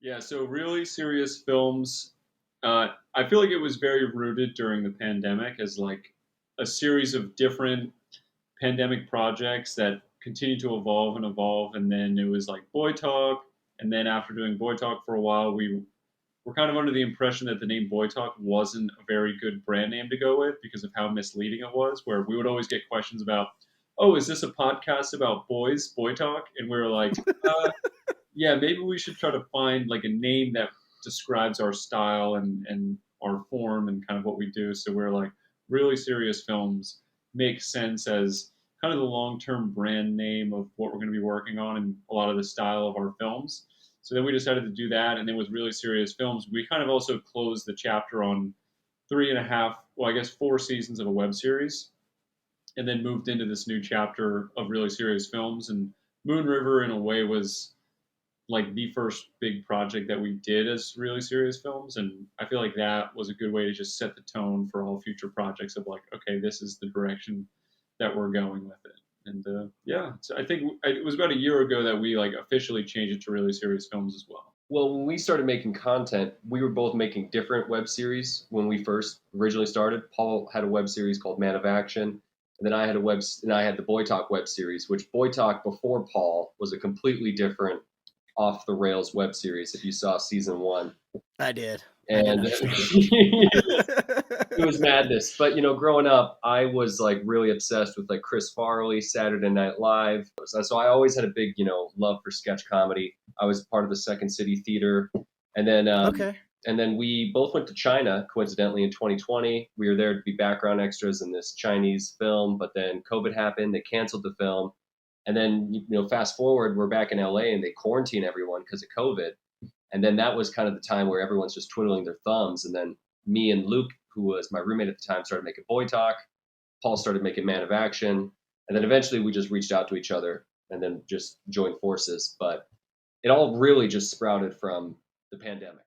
Yeah, so really serious films. I feel like it was very rooted during the pandemic as like a series of different pandemic projects that continued to evolve and evolve. And then it was like Boy Talk. And then after doing Boy Talk for a while, we were kind of under the impression that the name Boy Talk wasn't a very good brand name to go with because of how misleading it was, where we would always get questions about, oh, is this a podcast about boys, Boy Talk? And we were like, yeah, maybe we should try to find like a name that describes our style and our form and kind of what we do. So we're like really serious films make sense as kind of the long term brand name of what we're going to be working on and a lot of the style of our films. So then we decided to do that, and then with really serious films, we kind of also closed the chapter on three and a half, well, I guess 4 seasons of a web series, and then moved into this new chapter of really serious films. And Moon River, in a way, was like the first big project that we did as really serious films, and I feel like that was a good way to just set the tone for all future projects of like, okay, this is the direction that we're going with it. And yeah, so I think it was about a year ago that we like officially changed it to really serious films as well. Well, when we started making content, we were both making different web series when we first originally started. Paul had a web series called Man of Action, and then I had the Boy Talk web series, which Boy Talk before Paul was a completely different off the rails web series. If you saw season 1, I did. and it was madness. But growing up, I was like really obsessed with like Chris Farley, Saturday Night Live. So I always had a big love for sketch comedy. I was part of the Second City Theater, and then Okay. and then we both went to China coincidentally in 2020. We were there to be background extras in this Chinese film, but then COVID happened. They canceled the film, and then fast forward, we're back in LA and they quarantine everyone because of COVID. And then that was kind of the time where everyone's just twiddling their thumbs. And then me and Luke, who was my roommate at the time, started making Boy Talk. Paul started making Man of Action. And then eventually we just reached out to each other and then just joined forces. But it all really just sprouted from the pandemic.